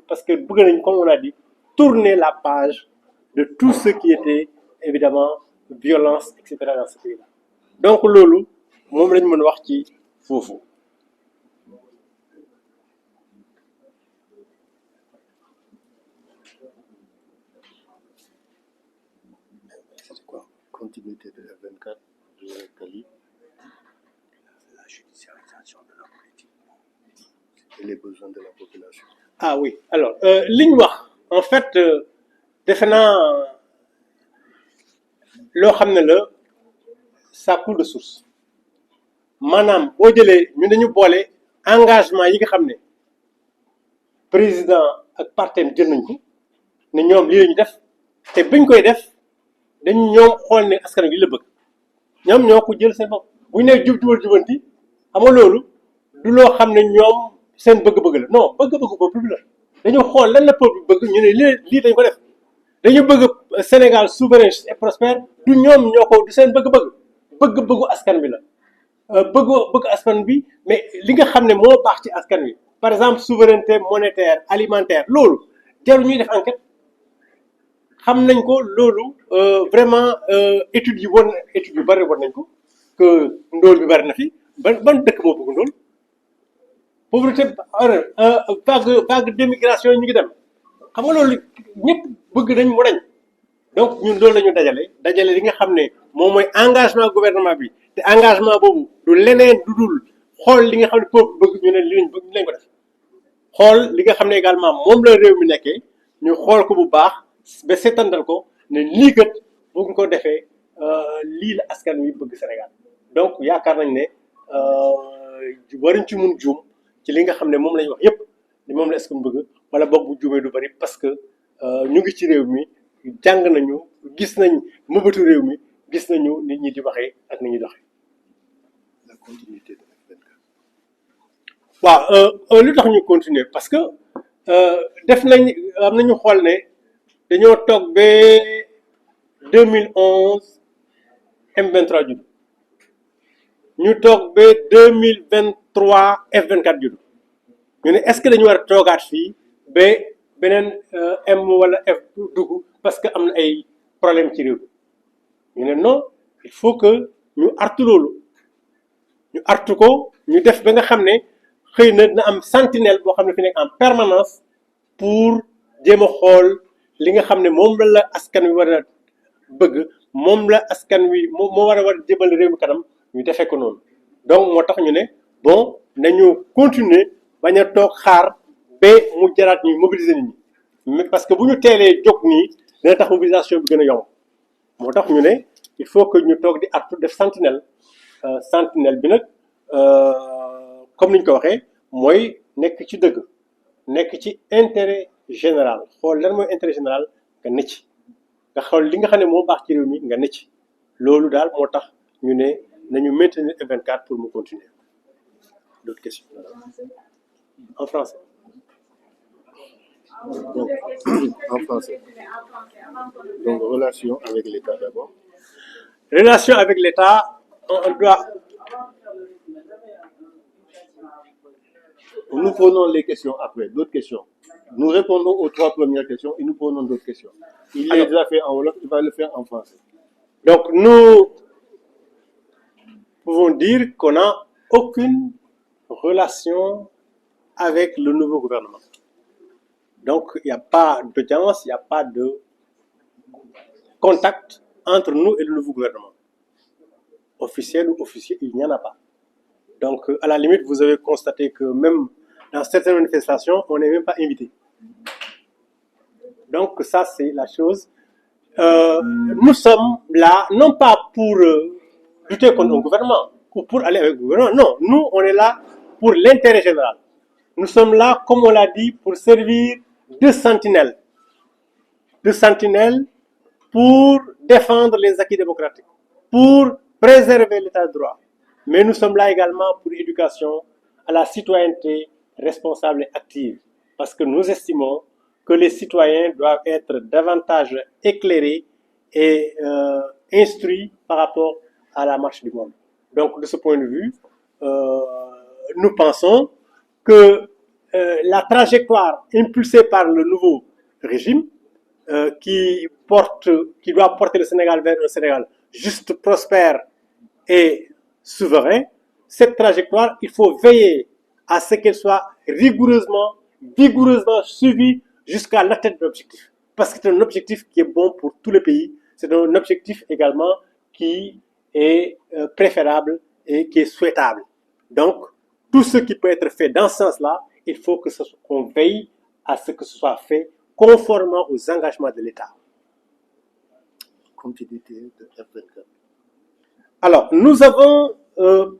parce que bëgg nañ, comme on a dit, tourner la page de tout ce qui était évidemment violence, etc. dans ce pays-là. Donc loolu moom lañ mën wax ci foofu. C'est quoi? Continuité de F24 de Kali, la judiciarisation de la politique et les besoins de la population. Ah oui, alors li ñu wax en fait defe naa loo xam ne la ça coule de source maanaam boo jëlee ñu dañu boole engagement yi nga xam ne président ak partem jël nañ ko ne ñoom lii la ñu def te buñ koy def dañu ñoom xool ne askan wi li la bëgg ñoom ñoo ko jël seen bopp bu ñu nee jubal jubanti xam nga loolu du loo xam ne ñoom seen bëgg-bëgg la non bëgg-bëgg peuple bi la dañu xool lan la peuple bëgg ñu ne lii dañ ko def dañu bëgg Sénégal souverain et prospère du ñoom ñoo ko du seen bëgg-bëgg bëgg-bëggu askan bi la bëgg askan bi mais li nga xam ne moo baax ci askan wi par exemple souveraineté monétaire alimentaire loolu jarul ñuy def enquête xam nañ ko loolu vraiment études yu bari war nañ ko que ndóol bi bari na fi ban dëkk moo bëgg ndóol pauvreté vague d'émigration ñu ngi dem xam nga loolu ñëpp bëgg nañ mu dañ donc ñun loolu la ñu dajale li nga xam ne moom mooy engagement gouvernement bi te engagement boobu du leneen du dul xool li nga xam ne peuple bëgg ñu ne li lañ bëgg ñu lañ ko def xool li nga xam ne également moom la réew mi nekkee ñu xool ko bu baax ba seetandal ko ne lii kat bu ñu ko defee lii la askan wi bëgg Sénégal donc yaakaar nañ ne waruñ ci mun juum ci li nga xam ne moom la ñu wax yépp ni moom la askan bëgg wala boog bu juumee du bari parce que ñu ngi ci réew mi jàng nañu gis nañ mëbatu réew mi gis nañu nit ñi di waxee ak nit ñi doxee. La continuité de F24. waaw lu tax ñu continuer parce que def nañ am nañu xool ne dañoo toog ba 2011 M23 judd ñu toog ba 2023 F24 judd ñu ne est-ce que dañu war a toogaat fii ba beneen M wala F dugg parce que am na ay problème ci réew ñu ne non il faut que ñu artu loolu ñu artu ko ñu def ba nga xam ne xëy na dina am sentinelle boo xam ne fi nekk en permanence pour jéem a xool li nga xam ne moom la askan wi war a bëgg moom la askan wi moo war a jëbal réew mi kanam ñu defee ko noonu donc moo tax ñu ne bon nañu continuer bañ a toog xaar ba mu jaraat ñuy mobiliser nit ñi mais parce que bu ñu teelee jóg nii dina tax mobilisation bi gën a yomb moo tax ñu ne il faut que ñu toog di artu def sentinelle sentinelle bi nag comme ni ñu ko waxee mooy nekk ci dëgg nekk ci intérêt général xool lan mooy intérêt général nga ne ci nga xool li nga xam ne moo baax ci réew mi nga ne ci loolu daal moo tax ñu ne nañu maintenir F24 pour mu continuer. D'autres questions? En français. Donc, en français. Donc, relation avec l'État d'abord. Relation avec l'État, on doit. Nous prenons les questions après, d'autres questions. Nous répondons aux 3 premières questions et nous prenons d'autres questions. Il l'a déjà fait en wolof, il va le faire en français. Donc, nous pouvons dire qu'on n'a aucune relation avec le nouveau gouvernement. Donc, il n'y a pas d'audience, il n'y a pas de contact entre nous et le nouveau gouvernement. Officiel ou officiel, il n'y en a pas. Donc, à la limite, vous avez constaté que même dans certaines manifestations, on n'est même pas invité. Donc, ça, c'est la chose. Nous sommes là, non pas pour lutter contre un gouvernement ou pour aller avec le gouvernement. Non, nous, on est là pour l'intérêt général. Nous sommes là, comme on l'a dit, pour servir de sentinelles pour défendre les acquis démocratiques, pour préserver l'état de droit. Mais nous sommes là également pour l'éducation à la citoyenneté responsable et active, parce que nous estimons que les citoyens doivent être davantage éclairés et instruits par rapport à la marche du monde. Donc, de ce point de vue, nous pensons que la trajectoire impulsée par le nouveau régime qui doit porter le Sénégal vers un Sénégal juste, prospère et souverain, cette trajectoire, il faut veiller à ce qu'elle soit rigoureusement, suivie jusqu'à l'atteinte de l'objectif. Parce que c'est un objectif qui est bon pour tout le pays. C'est un objectif également qui est préférable et qui est souhaitable. Donc, tout ce qui peut être fait dans ce sens-là, il faut qu'on veille à ce que ce soit fait conformément aux engagements de l'État. Continuité de F24. Alors, nous avons,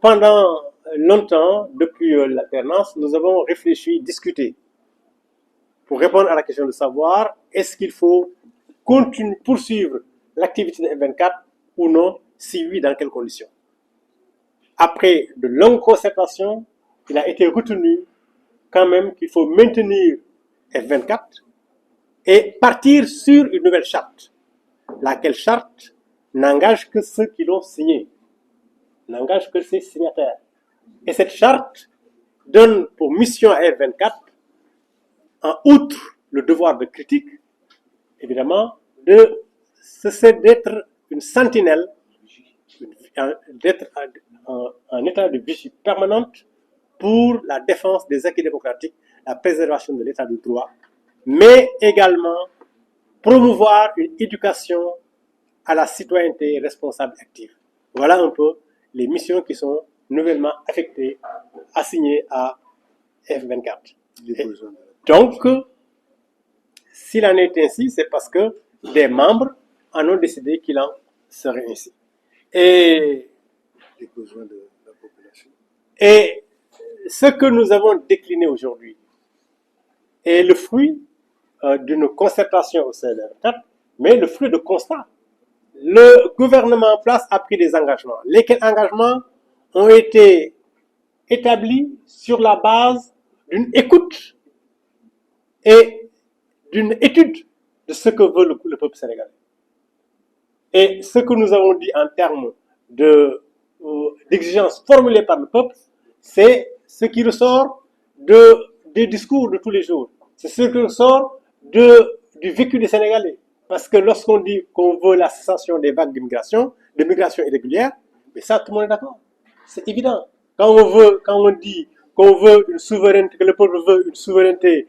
pendant longtemps, depuis l'alternance, nous avons réfléchi, discuté, pour répondre à la question de savoir est-ce qu'il faut poursuivre l'activité de F24 ou non, si oui, dans quelles conditions. Après de longues concertations, il a été retenu quand même qu'il faut maintenir F24 et partir sur une nouvelle charte, laquelle charte n'engage que ceux qui l'ont signée, n'engage que ses signataires. Et cette charte donne pour mission à F24, en outre le devoir de critique, évidemment, d'être une sentinelle, d'être en état de vigie permanente pour la défense des acquis démocratiques, la préservation de l'état de droit, mais également promouvoir une éducation à la citoyenneté responsable et active. Voilà un peu les missions qui sont nouvellement affectées, assignées à F24. Donc, s'il en est ainsi, c'est parce que des membres en ont décidé qu'il en serait ainsi. Et les besoins de la population. Et ce que nous avons décliné aujourd'hui est le fruit d'une concertation au sein de F24, mais le fruit de constat. Le gouvernement en place a pris des engagements. Lesquels engagements ont été établis sur la base d'une écoute et d'une étude de ce que veut le peuple sénégalais. Et ce que nous avons dit en termes d'exigences formulées par le peuple, c'est ce qui ressort des discours de tous les jours. C'est ce qui ressort du vécu des Sénégalais. Parce que lorsqu'on dit qu'on veut la cessation des vagues d'immigration, de migration irrégulière, mais ça, tout le monde est d'accord. C'est évident. Quand on dit qu'on veut une souveraineté, que le peuple veut une souveraineté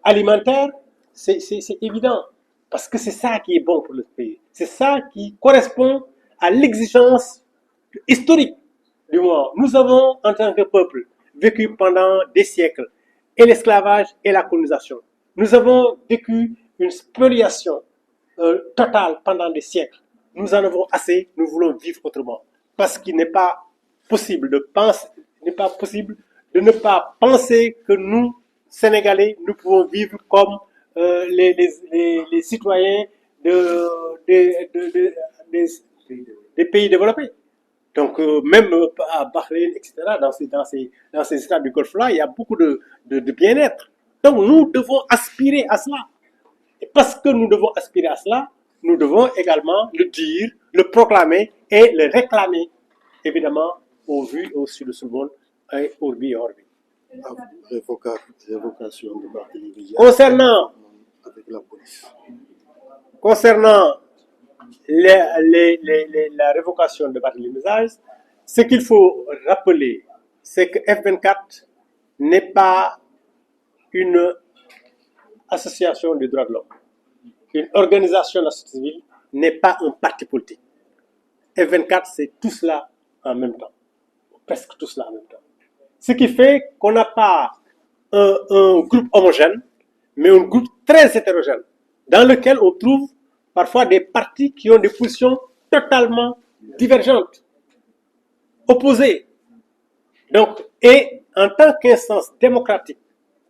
alimentaire, c'est évident. Parce que c'est ça qui est bon pour le pays. C'est ça qui correspond à l'exigence historique du moment. Nous avons, en tant que peuple, vécu pendant des siècles et l'esclavage et la colonisation. Nous avons vécu une spoliation totale pendant des siècles. Nous en avons assez, nous voulons vivre autrement. Parce qu'il n'est pas possible de ne pas penser que nous, Sénégalais, nous pouvons vivre comme les citoyens des pays développés. Donc, même à Bahreïn, etc., dans ces États du Golfe-là, il y a beaucoup de bien-être. Donc, nous devons aspirer à cela. Et parce que nous devons aspirer à cela, nous devons également le dire, le proclamer et le réclamer, évidemment, au vu et au su de ce monde, et orbi et orbi. Révocation de Barthélémy Concernant la révocation de Barthélémy, ce qu'il faut rappeler, c'est que F24 n'est pas une association des droits de l'homme. Une organisation de la société civile n'est pas un parti politique. F24, c'est tout cela en même temps. Presque tout cela en même temps. Ce qui fait qu'on n'a pas un groupe homogène, mais un groupe très hétérogène, dans lequel on trouve parfois des partis qui ont des positions totalement divergentes, opposées. Donc, et en tant qu'instance démocratique,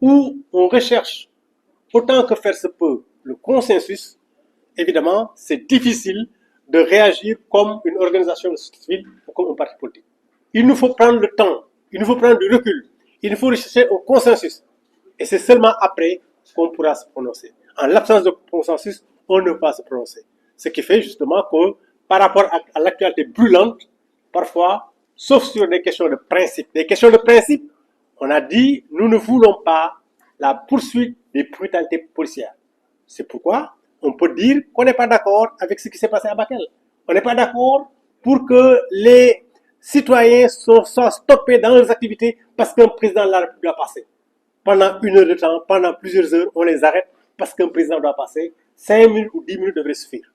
où on recherche, autant que faire se peut, le consensus, évidemment, c'est difficile de réagir comme une organisation de société civile ou comme un parti politique. Il nous faut prendre le temps, il nous faut prendre du recul, il nous faut rechercher un consensus. Et c'est seulement après qu'on pourra se prononcer. En l'absence de consensus, on ne peut pas se prononcer. Ce qui fait justement que, par rapport à l'actualité brûlante, parfois, sauf sur des questions de principe, On a dit, nous ne voulons pas la poursuite des brutalités policières. C'est pourquoi on peut dire qu'on n'est pas d'accord avec ce qui s'est passé à Bakel. On n'est pas d'accord pour que les citoyens soient stoppés dans leurs activités parce qu'un président de la République doit passer. Pendant 1 heure de temps, pendant plusieurs heures, on les arrête parce qu'un président doit passer. 5 minutes ou 10 minutes devraient suffire.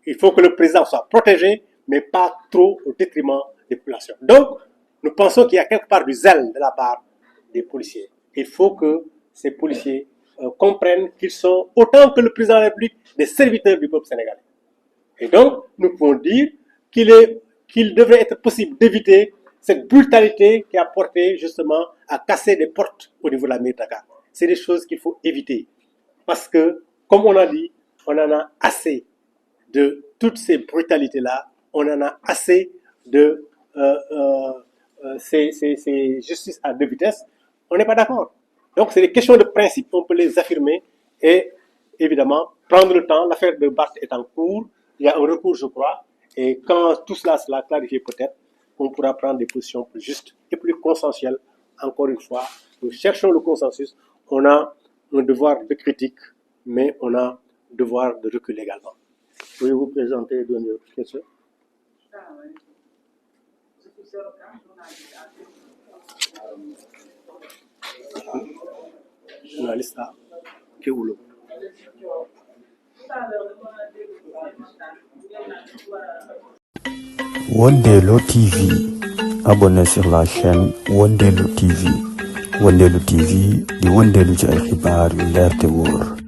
Il faut que le président soit protégé, mais pas trop au détriment des populations. Donc, nous pensons qu'il y a quelque part du zèle de la part des policiers. Il faut que ces policiers comprennent qu'ils sont, autant que le président de la République, des serviteurs du peuple sénégalais. Et donc, nous pouvons dire qu'il devrait être possible d'éviter cette brutalité qui a porté justement à casser des portes au niveau de la mairie de Dakar. C'est des choses qu'il faut éviter. Parce que, comme on a dit, on en a assez de toutes ces brutalités-là. On en a assez de ces justices à deux vitesses. On n'est pas d'accord. Donc, c'est des questions de principe. On peut les affirmer et, évidemment, prendre le temps. L'affaire de Barth est en cours. Il y a un recours, je crois. Et quand tout cela sera clarifié, peut-être, on pourra prendre des positions plus justes et plus consensuelles. Encore une fois, nous cherchons le consensus. On a un devoir de critique, mais on a un devoir de recul également. Pouvez-vous présenter et donner votre question? Journaliste à Kéoulo. Wondelo TV. Abonnez sur la chaîne Wondelo TV. Wondelo TV di Wondelo ci ay xibaar yu leer te wóor.